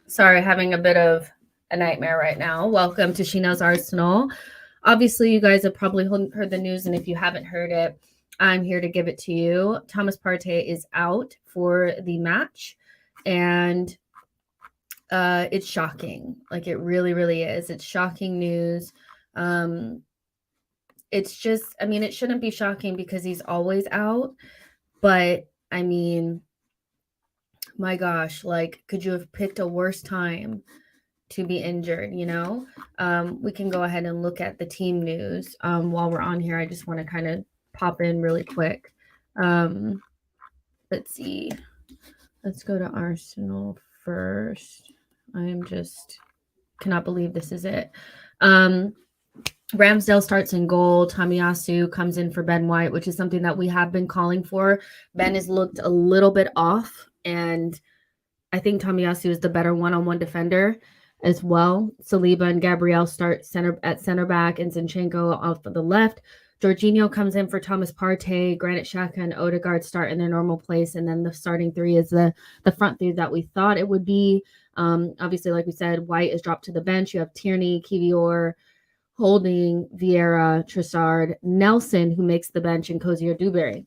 Sorry, having a bit of a nightmare right now. Welcome to She Knows Arsenal. Obviously, you guys have probably heard the news, and if you haven't heard it, I'm here to give it to you. Thomas Partey is out for the match, and it's shocking. Like, it really, really is. It's shocking news. Um, it's just, I mean, it shouldn't be shocking because he's always out, but I mean, my gosh, like, could you have picked a worse time to be injured, you know? We can go ahead and look at the team news while we're on here. I just want to kind of pop in really quick. Um, let's see. Let's go to Arsenal first. I am just cannot believe this is it. Um, Ramsdale starts in goal. Tomiyasu comes in for Ben White, which is something that we have been calling for. Ben has looked a little bit off, and I think Tomiyasu is the better one-on-one defender as well. Saliba and Gabriel start at center back, and Zinchenko off of the left. Jorginho comes in for Thomas Partey. Granit Xhaka and Odegaard start in their normal place, and then the starting three is the front three that we thought it would be. Obviously, like we said, White is dropped to the bench. You have Tierney, Kivior, Holding, Vieira, Trossard, Nelson, who makes the bench, and Cozier Dewberry.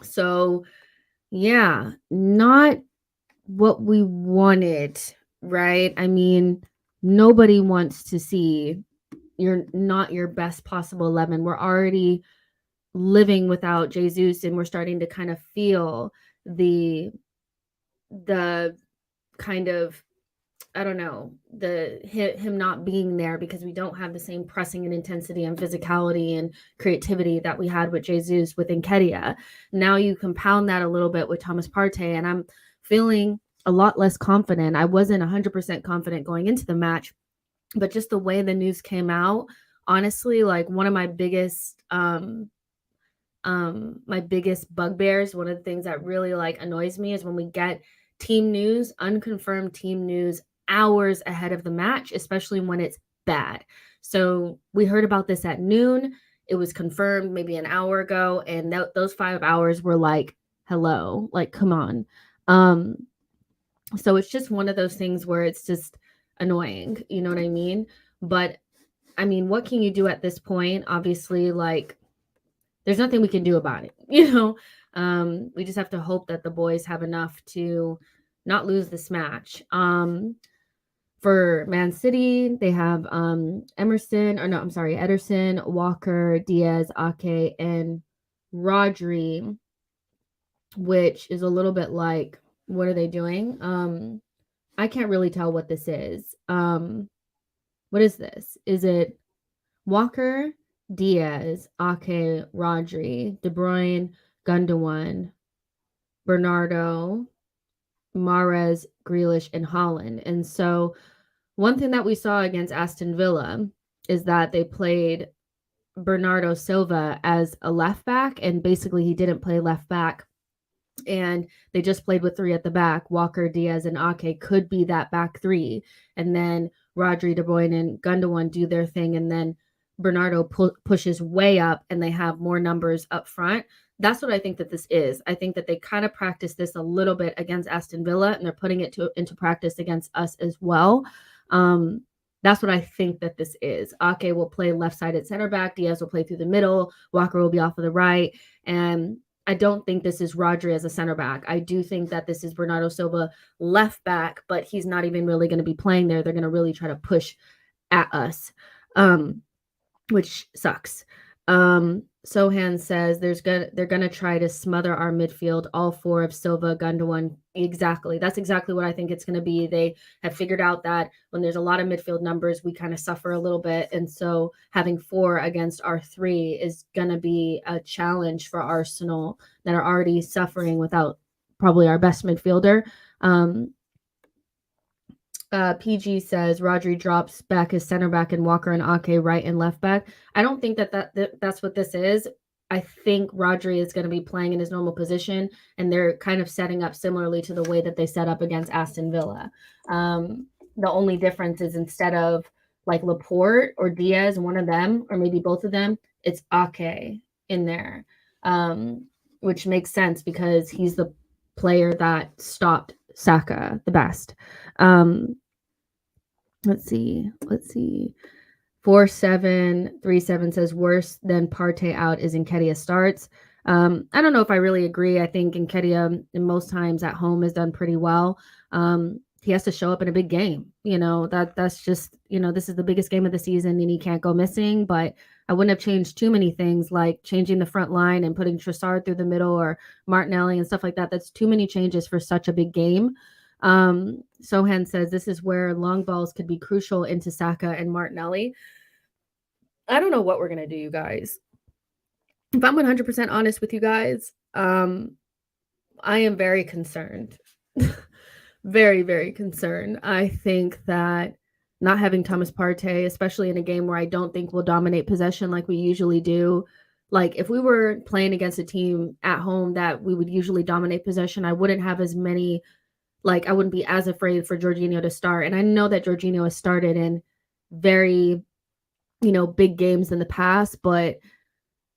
So, yeah, not what we wanted, right? I mean, nobody wants to see you're not your best possible 11. We're already living without Jesus, and we're starting to kind of feel the kind of, I don't know, him not being there because we don't have the same pressing and intensity and physicality and creativity that we had with Jesus with Nketiah. Now you compound that a little bit with Thomas Partey, and I'm feeling a lot less confident. I wasn't 100% confident going into the match, but just the way the news came out, honestly, like one of my biggest bugbears, one of the things that really like annoys me is when we get team news, unconfirmed team news hours ahead of the match, especially when it's bad. So we heard about this at noon. It was confirmed maybe an hour ago, and those 5 hours were like, hello, like, come on. Um, so it's just one of those things where it's just annoying, you know what I mean? But I mean, what can you do at this point? Obviously, like, there's nothing we can do about it, you know? We just have to hope that the boys have enough to not lose this match. For Man City, they have Ederson, Walker, Diaz, Ake, and Rodri, which is a little bit like, what are they doing? I can't really tell what this is. What is this? Is it Walker, Diaz, Ake, Rodri, De Bruyne, Gundogan, Bernardo, Mahrez, Grealish, and Holland? And so one thing that we saw against Aston Villa is that they played Bernardo Silva as a left back, and basically he didn't play left back. And they just played with three at the back. Walker, Diaz, and Ake could be that back three. And then Rodri, De Bruyne, and Gundogan do their thing. And then Bernardo pushes way up, and they have more numbers up front. That's what I think that this is. I think that they kind of practiced this a little bit against Aston Villa, and they're putting it into practice against us as well. That's what I think that this is. Ake will play left-sided center back. Diaz will play through the middle. Walker will be off of the right. And I don't think this is Rodri as a center back. I do think that this is Bernardo Silva left back, but he's not even really going to be playing there. They're going to really try to push at us, which sucks. Sohan says they're gonna try to smother our midfield, all four of Silva, Gundogan. Exactly. That's exactly what I think it's gonna be. They have figured out that when there's a lot of midfield numbers, we kind of suffer a little bit. And so having four against our three is gonna be a challenge for Arsenal that are already suffering without probably our best midfielder. PG says Rodri drops back as center back and Walker and Ake right and left back. I don't think that's what this is. I think Rodri is going to be playing in his normal position, and they're kind of setting up similarly to the way that they set up against Aston Villa. The only difference is instead of like Laporte or Diaz, one of them, or maybe both of them, it's Ake in there, which makes sense because he's the player that stopped Saka the best. Um, let's see. 4737 says worse than Partey out is Nketiah starts. I don't know if I really agree. I think Nketiah most times at home has done pretty well. He has to show up in a big game. That's just, this is the biggest game of the season and he can't go missing. But I wouldn't have changed too many things like changing the front line and putting Trossard through the middle or Martinelli and stuff like that. That's too many changes for such a big game. Sohan says this is where long balls could be crucial into Saka and Martinelli. I don't know what we're gonna do, you guys. If I'm 100% honest with you guys, I am very concerned. Very, very concerned. I think that not having Thomas Partey, especially in a game where I don't think we'll dominate possession like we usually do. Like if we were playing against a team at home that we would usually dominate possession, I wouldn't have as many, like I wouldn't be as afraid for Jorginho to start. And I know that Jorginho has started in very, big games in the past, but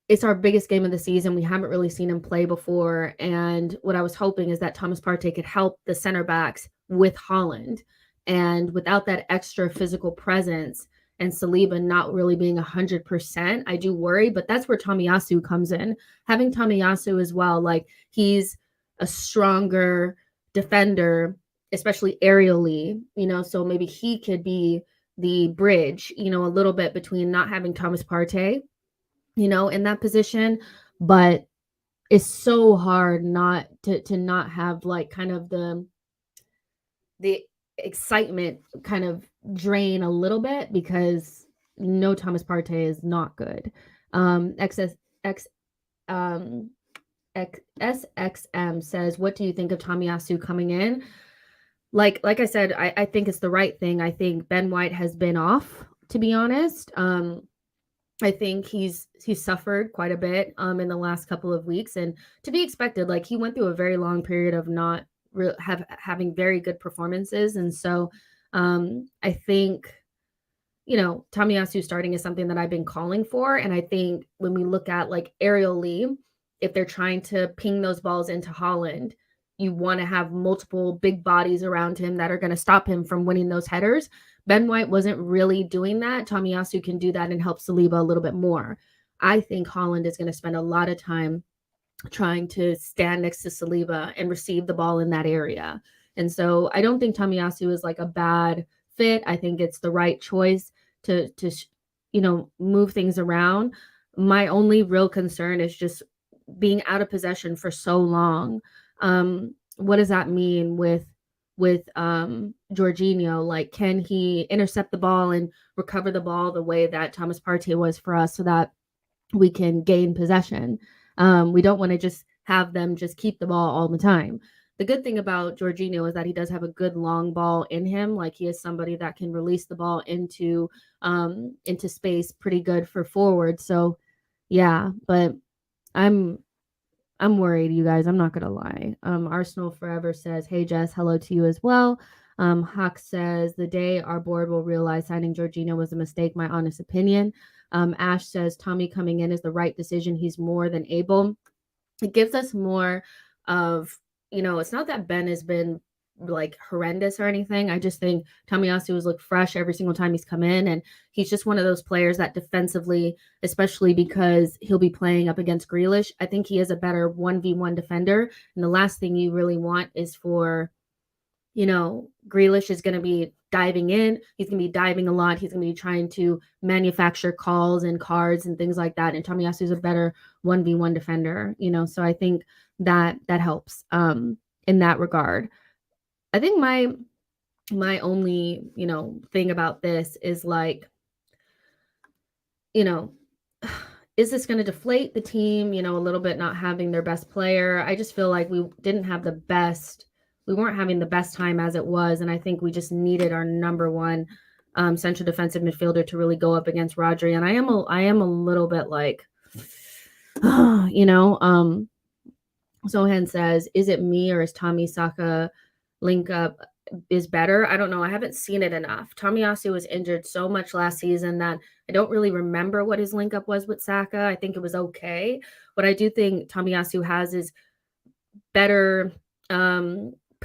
it's our biggest game of the season. We haven't really seen him play before. And what I was hoping is that Thomas Partey could help the center backs with Haaland. And without that extra physical presence and Saliba not really being 100%, I do worry. But that's where Tomiyasu comes in. Having Tomiyasu as well, like he's a stronger defender, especially aerially, so maybe he could be the bridge, a little bit between not having Thomas Partey, in that position. But it's so hard not to not have like kind of the excitement kind of drain a little bit because no Thomas Partey is not good. SXM says, what do you think of Tomiyasu coming in? Like I said, I think it's the right thing. I think Ben White has been off, to be honest. I think he's suffered quite a bit in the last couple of weeks, and to be expected. Like he went through a very long period of not having very good performances, and so I think Tomiyasu starting is something that I've been calling for, and I think when we look at like aerially, if they're trying to ping those balls into Haaland, you want to have multiple big bodies around him that are going to stop him from winning those headers. Ben White wasn't really doing that. Tomiyasu can do that and help Saliba a little bit more. I think Haaland is going to spend a lot of time trying to stand next to Saliba and receive the ball in that area. And so I don't think Tomiyasu is like a bad fit. I think it's the right choice to move things around. My only real concern is just being out of possession for so long. What does that mean with Jorginho? Like, can he intercept the ball and recover the ball the way that Thomas Partey was for us so that we can gain possession? We don't want to just have them just keep the ball all the time. The good thing about Jorginho is that he does have a good long ball in him. Like he is somebody that can release the ball into space pretty good for forward. So yeah, but I'm worried, you guys. I'm not gonna lie. Arsenal Forever says, "Hey Jess, hello to you as well." Hawk says, "The day our board will realize signing Jorginho was a mistake. My honest opinion." Ash says, "Tommy coming in is the right decision. He's more than able." It gives us more of, it's not that Ben has been like horrendous or anything. I just think Tomiyasu has looked fresh every single time he's come in, and he's just one of those players that defensively, especially because he'll be playing up against Grealish, I think he is a better 1v1 defender. And the last thing you really want is for, Grealish is going to be diving in. He's going to be diving a lot. He's going to be trying to manufacture calls and cards and things like that. And Tomiyasu is a better 1v1 defender, so I think that helps in that regard. I think my only, thing about this is like, is this going to deflate the team, a little bit not having their best player? I just feel like we weren't having the best time as it was. And I think we just needed our number one central defensive midfielder to really go up against Rodri. And I am a little bit like, Sohan says, is it me or is Tommy Saka link up is better? I don't know. I haven't seen it enough. Tomiyasu was injured so much last season that I don't really remember what his link up was with Saka. I think it was okay. What I do think Tomiyasu has is better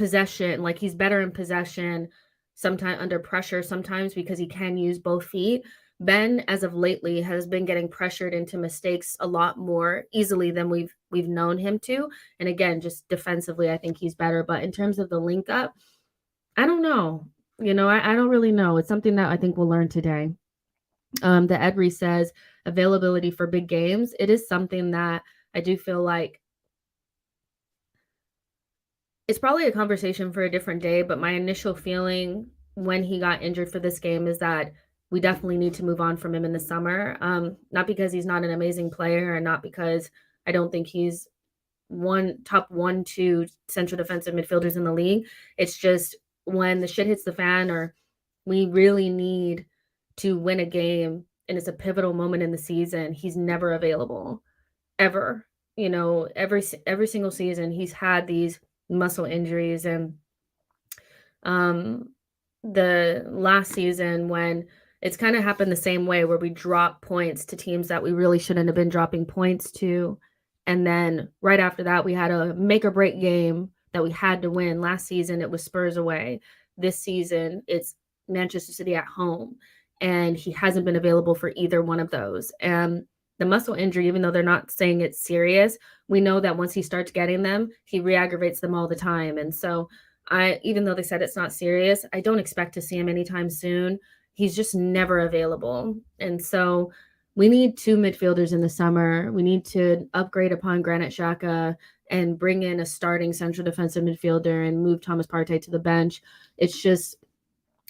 possession, like he's better in possession, sometimes under pressure, sometimes because he can use both feet. Ben, as of lately, has been getting pressured into mistakes a lot more easily than we've known him to. And again, just defensively, I think he's better. But in terms of the link up, I don't know. I don't really know. It's something that I think we'll learn today. The Edry says availability for big games. It is something that I do feel like it's probably a conversation for a different day, but my initial feeling when he got injured for this game is that we definitely need to move on from him in the summer. Not because he's not an amazing player and not because I don't think he's top 1, 2 central defensive midfielders in the league. It's just when the shit hits the fan or we really need to win a game and it's a pivotal moment in the season, he's never available ever. Every single season he's had these muscle injuries. And the last season, when it's kind of happened the same way, where we drop points to teams that we really shouldn't have been dropping points to, and then right after that we had a make or break game that we had to win. Last season it was Spurs away. This season it's Manchester City at home, and he hasn't been available for either one of those. And the muscle injury, even though they're not saying it's serious, we know that once he starts getting them, he re-aggravates them all the time. And so even though they said it's not serious, I don't expect to see him anytime soon. He's just never available. And so we need 2 midfielders in the summer. We need to upgrade upon Granit Xhaka and bring in a starting central defensive midfielder and move Thomas Partey to the bench. It's just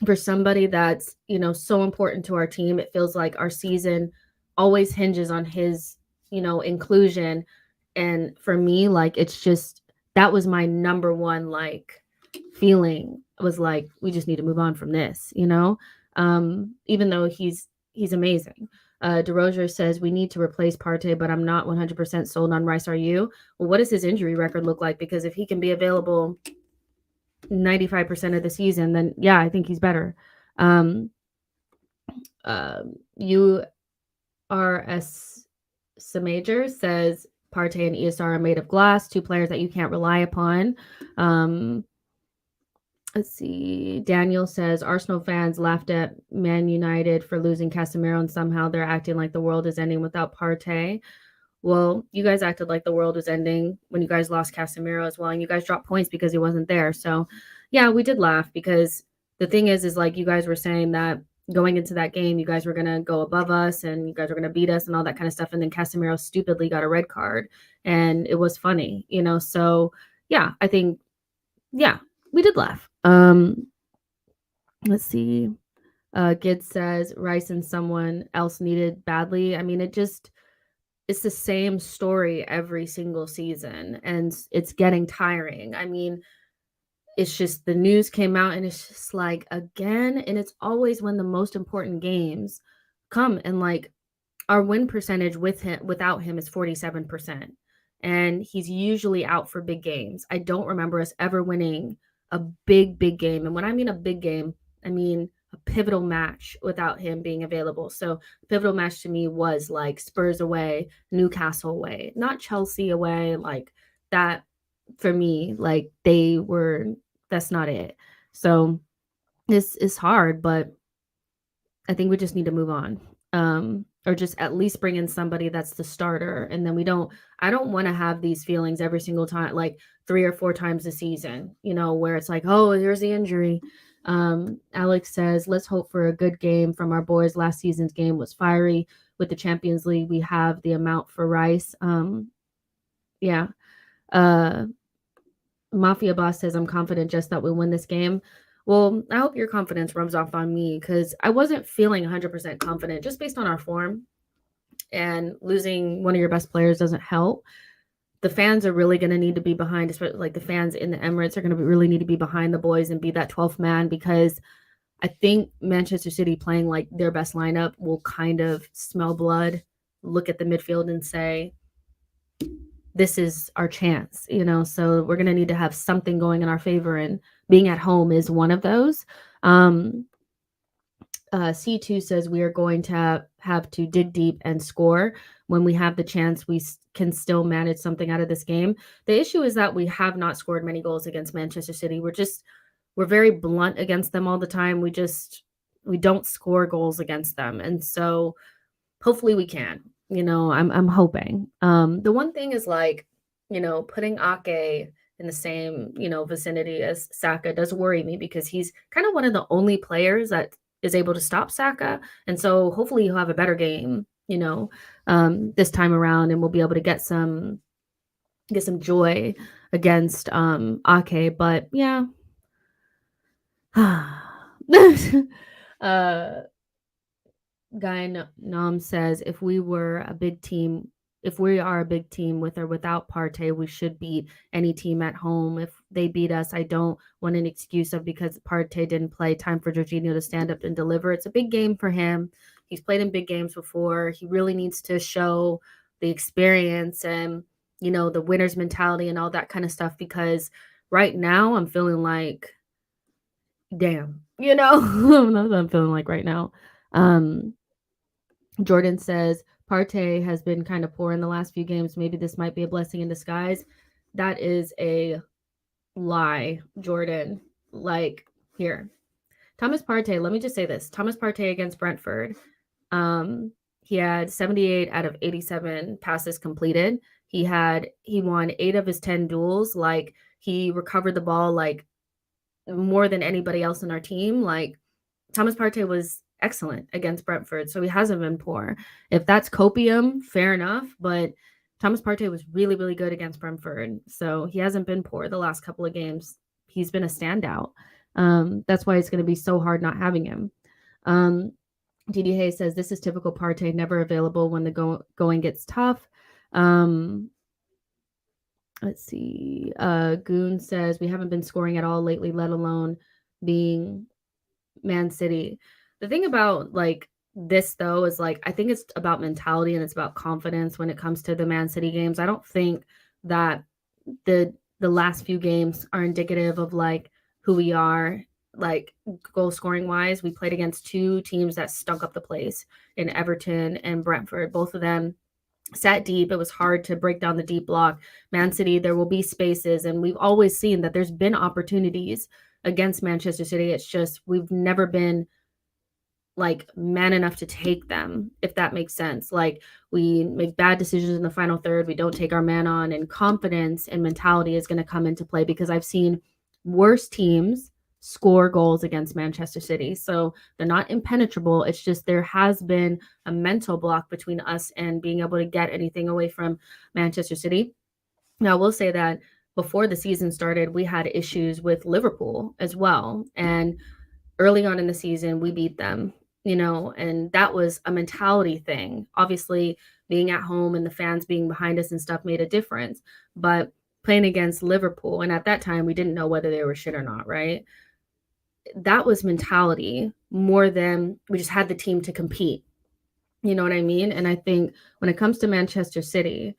for somebody that's, so important to our team. It feels like our season always hinges on his, inclusion. And for me, like, it's just, that was my number one, like, feeling was like, we just need to move on from this, even though he's amazing. DeRozier says we need to replace Partey, but I'm not 100% sold on Rice. Are you? Well, what does his injury record look like? Because if he can be available 95% of the season, then yeah, I think he's better. URS Major says Partey and ESR are made of glass, 2 players that you can't rely upon. Let's see. Daniel says Arsenal fans laughed at Man United for losing Casemiro, and somehow they're acting like the world is ending without Partey. Well, you guys acted like the world was ending when you guys lost Casemiro as well, and you guys dropped points because he wasn't there. So, yeah, we did laugh because the thing is like you guys were saying that going into that game, you guys were going to go above us and you guys were going to beat us and all that kind of stuff. And then Casemiro stupidly got a red card and it was funny, So, yeah, I think, yeah, we did laugh. Let's see. Gid says Rice and someone else needed badly. I mean, it's the same story every single season and it's getting tiring. I mean, it's just the news came out and it's just like again, and it's always when the most important games come, and like our win percentage without him is 47%. And he's usually out for big games. I don't remember us ever winning a big game. And when I mean a big game, I mean a pivotal match without him being available. So pivotal match to me was like Spurs away, Newcastle away, not Chelsea away, like that. For me, like that's not it. So this is hard, but I think we just need to move on. Or just at least bring in somebody that's the starter. And then I don't want to have these feelings every single time, like 3 or 4 times a season, where it's like, oh, here's the injury. Alex says, let's hope for a good game from our boys. Last season's game was fiery. With the Champions League, we have the amount for Rice. Yeah. Mafia Boss says, I'm confident just that we'll win this game. Well, I hope your confidence rubs off on me because I wasn't feeling 100% confident just based on our form, and losing one of your best players doesn't help. The fans are really going to need to be behind, especially like the fans in the Emirates are going to really need to be behind the boys and be that 12th man, because I think Manchester City playing like their best lineup will kind of smell blood, look at the midfield and say, this is our chance, so we're going to need to have something going in our favor, and being at home is one of those. C2 says we are going to have to dig deep and score. When we have the chance, we can still manage something out of this game. The issue is that we have not scored many goals against Manchester City. We're very blunt against them all the time. We don't score goals against them. And so hopefully we can. I'm hoping. The one thing is like, putting Ake in the same, vicinity as Saka does worry me because he's kind of one of the only players that is able to stop Saka. And so hopefully he'll have a better game, this time around, and we'll be able to get some joy against Ake. But yeah. uh Guy Nam says if we are a big team with or without Partey, we should beat any team at home. If they beat us, I don't want an excuse of because Partey didn't play. Time for Jorginho to stand up and deliver. It's a big game for him. He's played in big games before. He really needs to show the experience and the winner's mentality and all that kind of stuff because right now I'm feeling like damn, that's what I'm feeling like right now. Jordan says Partey has been kind of poor in the last few games. Maybe this might be a blessing in disguise. That is a lie, Jordan. Like, here. Thomas Partey, let me just say this. Thomas Partey against Brentford. He had 78 out of 87 passes completed. He won 8 of his 10 duels. Like, he recovered the ball like more than anybody else in our team. Like, Thomas Partey was excellent against Brentford, so he hasn't been poor. If that's copium, fair enough, but Thomas Partey was really, really good against Brentford, so he hasn't been poor the last couple of games. He's been a standout. That's why it's going to be so hard not having him. DD Hayes says, this is typical Partey, never available when the going gets tough. Let's see. Goon says, we haven't been scoring at all lately, let alone being Man City. The thing about like this though is like I think it's about mentality and it's about confidence when it comes to the Man City games. I don't think that the last few games are indicative of like who we are like goal scoring wise. We played against 2 teams that stunk up the place in Everton and Brentford. Both of them sat deep. It was hard to break down the deep block. Man City, there will be spaces, and we've always seen that there's been opportunities against Manchester City. It's just we've never been like man enough to take them, if that makes sense. Like we make bad decisions in the final third. We don't take our man on, and confidence and mentality is going to come into play because I've seen worse teams score goals against Manchester City. So they're not impenetrable. It's just there has been a mental block between us and being able to get anything away from Manchester City. Now, I will say that before the season started, we had issues with Liverpool as well. And early on in the season, we beat them, and that was a mentality thing. Obviously, being at home and the fans being behind us and stuff made a difference. But playing against Liverpool, and at that time, we didn't know whether they were shit or not, right? That was mentality more than we just had the team to compete. You know what I mean? And I think when it comes to Manchester City,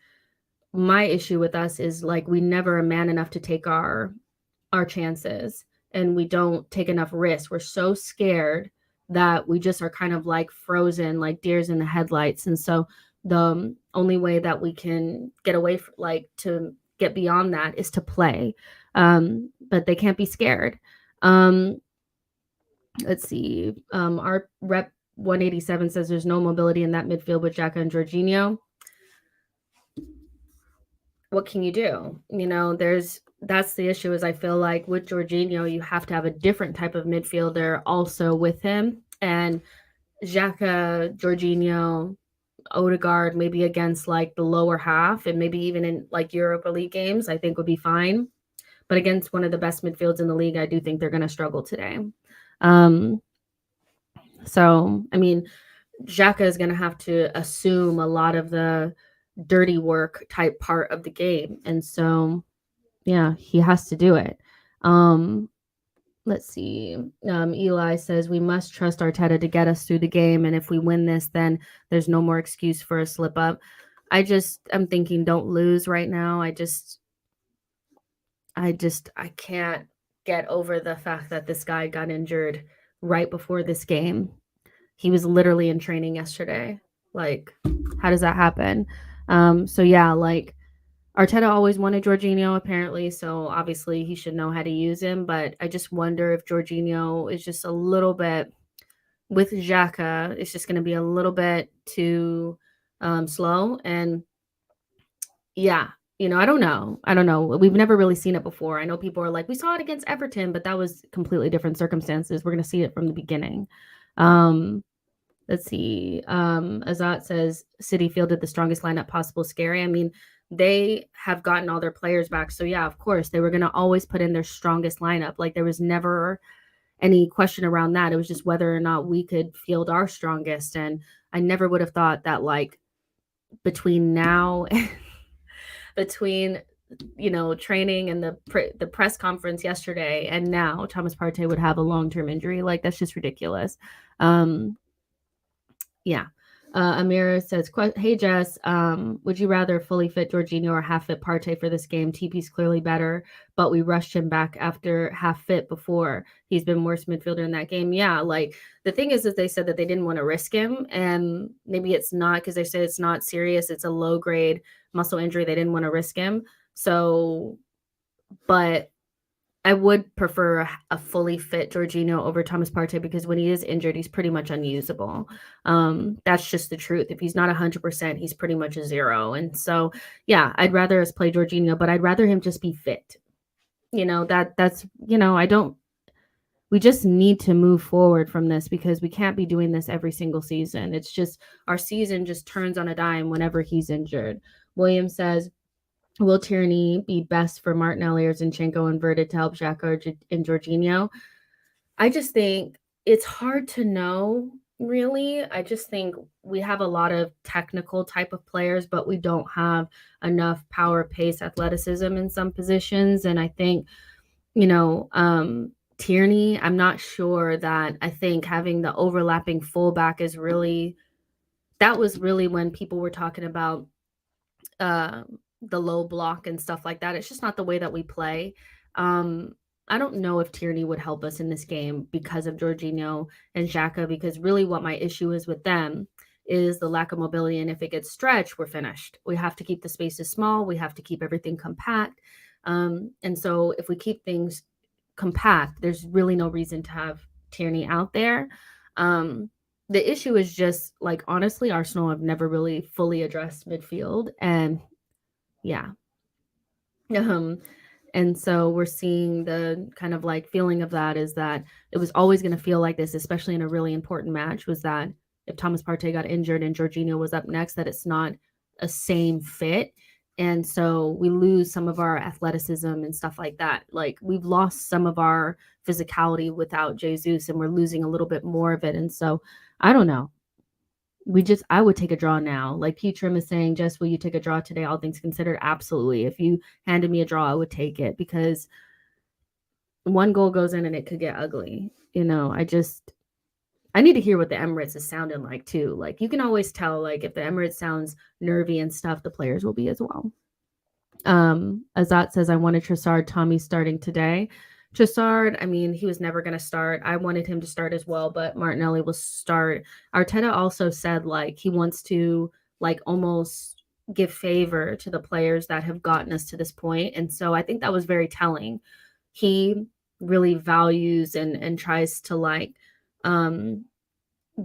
my issue with us is like we never are man enough to take our chances, and we don't take enough risks. We're so scared that we just are kind of like frozen, like deers in the headlights. And so the only way that we can get away from, like to get beyond that is to play. But they can't be scared. Let's see. Our rep 187 says there's no mobility in that midfield with Xhaka and Jorginho. What can you do? That's the issue is I feel like with Jorginho, you have to have a different type of midfielder also with him. And Xhaka, Jorginho, Odegaard, maybe against like the lower half and maybe even in like Europa League games, I think would be fine. But against one of the best midfields in the league, I do think they're going to struggle today. So, I mean, Xhaka is going to have to assume a lot of the dirty work type part of the game. And so, yeah, he has to do it. Let's see. Eli says we must trust Arteta to get us through the game. And if we win this, then there's no more excuse for a slip up. I'm thinking don't lose right now. I can't get over the fact that this guy got injured right before this game. He was literally in training yesterday. Like, how does that happen? So yeah, like Arteta always wanted Jorginho apparently, so obviously he should know how to use him. But I just wonder if Jorginho is just a little bit with Xhaka, it's just going to be a little bit too slow. And yeah, I don't know. I don't know. We've never really seen it before. I know people are like, we saw it against Everton, but that was completely different circumstances. We're going to see it from the beginning. Let's see. Azat says City fielded the strongest lineup possible. Scary. I mean, they have gotten all their players back. So yeah, of course, they were going to always put in their strongest lineup. Like there was never any question around that. It was just whether or not we could field our strongest. And I never would have thought that like between now between training and the press conference yesterday and now Thomas Partey would have a long-term injury. Like that's just ridiculous. Yeah. Amira says, hey, Jess, would you rather fully fit Jorginho or half fit Partey for this game? TP's clearly better, but we rushed him back after half fit before. He's been worse midfielder in that game. Yeah, like the thing is that they said that they didn't want to risk him, and maybe it's not because they said it's not serious. It's a low-grade muscle injury. They didn't want to risk him. So, but I would prefer a fully fit Jorginho over Thomas Partey because when he is injured, he's pretty much unusable. That's just the truth. If he's not 100%, he's pretty much a zero. And so, yeah, I'd rather us play Jorginho, but I'd rather him just be fit. That's we just need to move forward from this because we can't be doing this every single season. It's just our season just turns on a dime whenever he's injured. William says, will Tierney be best for Martinelli or Zinchenko inverted to help Xhaka and Jorginho? I just think it's hard to know, really. I just think we have a lot of technical type of players, but we don't have enough power, pace, athleticism in some positions. And I think, Tierney, I'm not sure that I think having the overlapping fullback is really, that was really when people were talking about the low block and stuff like that. It's just not the way that we play. I don't know if Tierney would help us in this game because of Jorginho and Xhaka, because really what my issue is with them is the lack of mobility. And if it gets stretched, we're finished. We have to keep the spaces small. We have to keep everything compact. And so if we keep things compact, there's really no reason to have Tierney out there. The issue is just like, honestly, Arsenal have never really fully addressed midfield. And yeah. And so we're seeing the kind of like feeling of that is that it was always going to feel like this, especially in a really important match, was that if Thomas Partey got injured and Jorginho was up next, that it's not a same fit. And so we lose some of our athleticism and stuff like that. Like we've lost some of our physicality without Jesus and we're losing a little bit more of it. And so I don't know. I would take a draw now. Like P Trim is saying, Jess, will you take a draw today? All things considered, absolutely. If you handed me a draw, I would take it because one goal goes in and it could get ugly. I need to hear what the Emirates is sounding like too. Like you can always tell, like if the Emirates sounds nervy and stuff, the players will be as well. Azat says, I wanted Trossard, Tommy starting today. Trossard, I mean, he was never going to start. I wanted him to start as well, but Martinelli will start. Arteta also said, like, he wants to, like, almost give favor to the players that have gotten us to this point. And so I think that was very telling. He really values and tries to, like,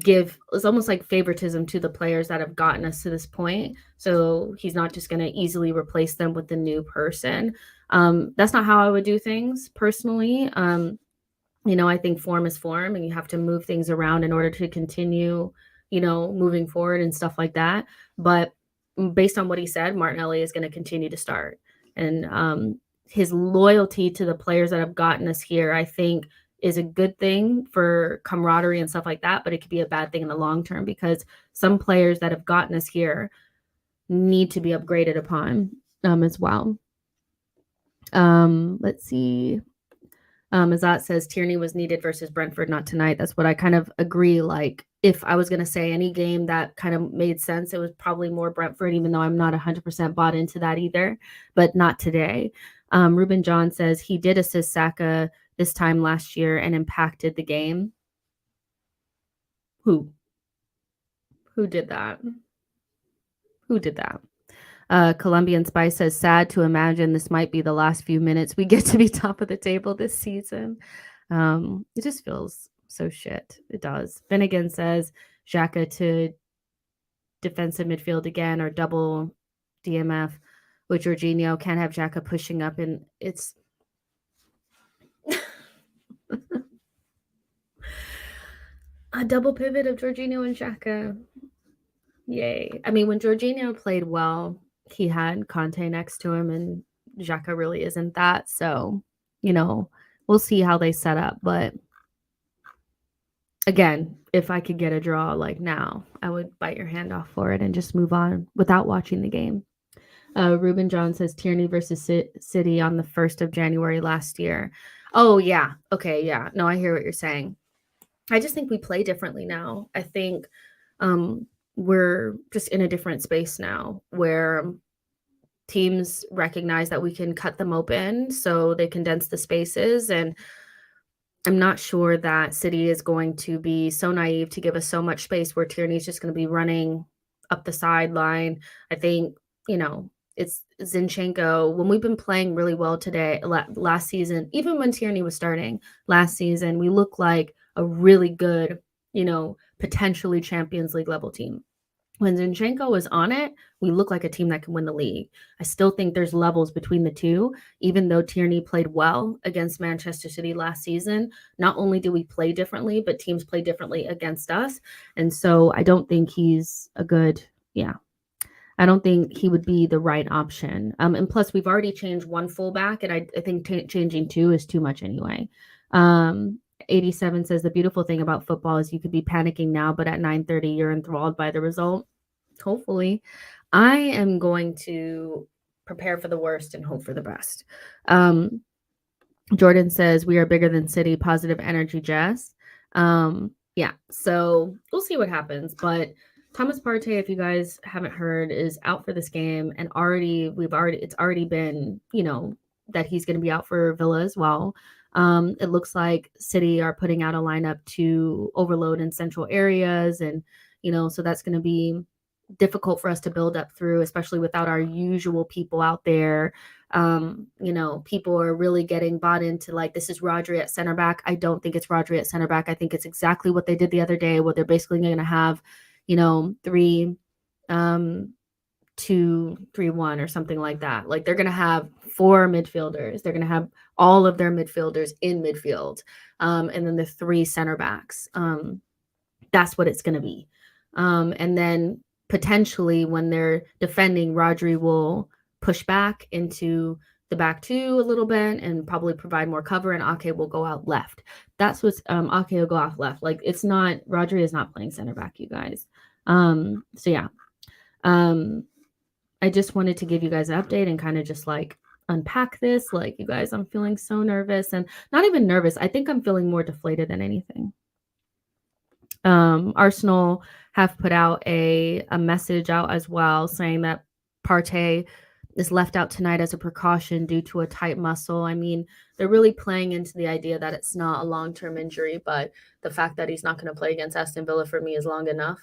it's almost like favoritism to the players that have gotten us to this point. So he's not just going to easily replace them with the new person. That's not how I would do things personally. I think form is form and you have to move things around in order to continue, moving forward and stuff like that. But based on what he said, Martinelli is going to continue to start. And his loyalty to the players that have gotten us here, I think, is a good thing for camaraderie and stuff like that, but it could be a bad thing in the long term because some players that have gotten us here need to be upgraded upon as well. Let's see. Azat says Tierney was needed versus Brentford, not tonight. That's what I kind of agree. Like if I was going to say any game that kind of made sense, it was probably more Brentford, even though I'm not 100% bought into that either, but not today. Ruben John says he did assist Saka this time last year and impacted the game. Who? Who did that? Who did that? Colombian Spice says, sad to imagine this might be the last few minutes we get to be top of the table this season. It just feels so shit. It does. Finnegan says, Xhaka to defensive midfield again or double DMF with Jorginho. Can't have Xhaka pushing up, and it's a double pivot of Jorginho and Xhaka. Yay. I mean, when Jorginho played well, he had Conte next to him, and Xhaka really isn't that. So, we'll see how they set up. But again, if I could get a draw like now, I would bite your hand off for it and just move on without watching the game. Ruben John says Tierney versus City on the 1st of January last year. Oh, yeah. Okay, yeah. No, I hear what you're saying. I just think we play differently now. I think we're just in a different space now where teams recognize that we can cut them open, so they condense the spaces. And I'm not sure that City is going to be so naive to give us so much space where Tierney's just going to be running up the sideline. I think, it's Zinchenko. When we've been playing really well today, last season, even when Tierney was starting last season, we look like a really good, potentially Champions League level team. When Zinchenko was on it, we look like a team that can win the league. I still think there's levels between the two, even though Tierney played well against Manchester City last season. Not only do we play differently, but teams play differently against us. And so I don't think he's I don't think he would be the right option. And plus, we've already changed one fullback, and I think changing two is too much anyway. 87 says the beautiful thing about football is you could be panicking now, but at 9:30 you're enthralled by the result. Hopefully. I am going to prepare for the worst and hope for the best. Jordan says we are bigger than City. Positive energy, Jess. Yeah, so we'll see what happens. But Thomas Partey, if you guys haven't heard, is out for this game, and it's already been, that he's going to be out for Villa as well. It looks like City are putting out a lineup to overload in central areas, and so that's going to be difficult for us to build up through, especially without our usual people out there. People are really getting bought into like, this is Rodri at center back. I don't think it's Rodri at center back. I think it's exactly what they did the other day, where they're basically going to have 3 2-3-1 or something like that. Like, they're going to have 4 midfielders. They're going to have all of their midfielders in midfield. And then the 3 center backs. That's what it's going to be. And then potentially when they're defending, Rodri will push back into the back 2 a little bit and probably provide more cover, and Ake will go out left. That's what's Ake will go off left. Like, it's not, Rodri is not playing center back, you guys. So yeah. I just wanted to give you guys an update and kind of just like unpack this. Like, you guys, I'm feeling so nervous, and not even nervous. I think I'm feeling more deflated than anything. Arsenal have put out a message out as well saying that Partey is left out tonight as a precaution due to a tight muscle. I mean, they're really playing into the idea that it's not a long-term injury, but the fact that he's not going to play against Aston Villa for me is long enough.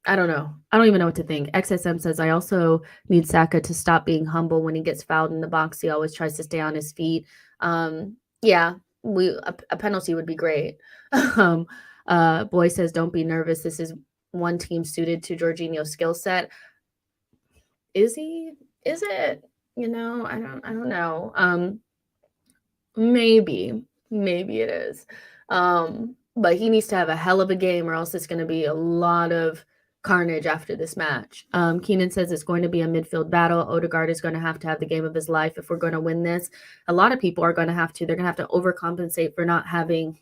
I don't know. I don't even know what to think. XSM says, I also need Saka to stop being humble when he gets fouled in the box. He always tries to stay on his feet. Yeah, a penalty would be great. Boy says, don't be nervous. This is one team suited to Jorginho's skill set. Is he? Is it? I don't know. Maybe it is. But he needs to have a hell of a game, or else it's going to be a lot of carnage after this match. Keenan says it's going to be a midfield battle. Odegaard is going to have the game of his life if we're going to win this. A lot of people are going to have to. They're going to have to overcompensate for not having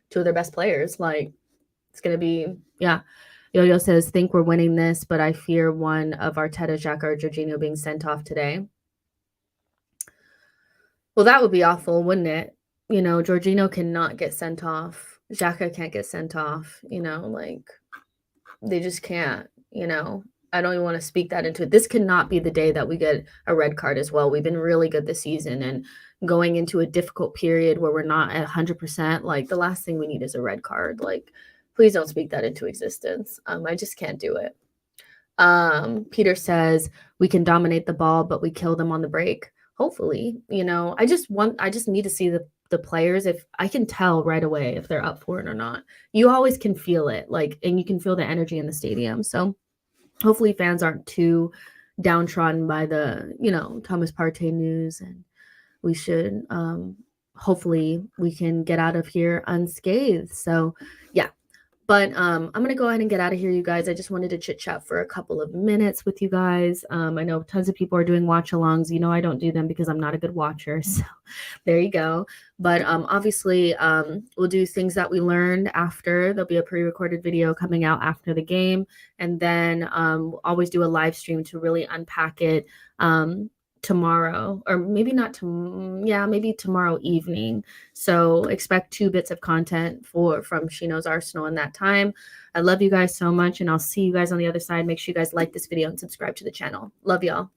2 of their best players. Like, it's going to be, yeah. Yo-Yo says, think we're winning this, but I fear one of Arteta, Xhaka, or Jorginho being sent off today. Well, that would be awful, wouldn't it? Jorginho cannot get sent off. Xhaka can't get sent off, like, they just can't, I don't even want to speak that into it. This cannot be the day that we get a red card as well. We've been really good this season, and going into a difficult period where we're not at 100%, like the last thing we need is a red card. Like, please don't speak that into existence. I just can't do it. Peter says we can dominate the ball, but we kill them on the break. Hopefully, I just need to see the players. If I can tell right away if they're up for it or not. You always can feel it, like, and you can feel the energy in the stadium. So hopefully fans aren't too downtrodden by the, Thomas Partey news, and we should hopefully we can get out of here unscathed. So yeah. But I'm going to go ahead and get out of here, you guys. I just wanted to chit chat for a couple of minutes with you guys. I know tons of people are doing watch alongs. I don't do them because I'm not a good watcher. So there you go. But obviously, we'll do things that we learned after. There'll be a pre-recorded video coming out after the game. And then we'll always do a live stream to really unpack it tomorrow, or maybe not maybe tomorrow evening. So expect 2 bits of content from She Knows Arsenal in that time. I love you guys so much, and I'll see you guys on the other side. Make sure you guys like this video and subscribe to the channel. Love y'all.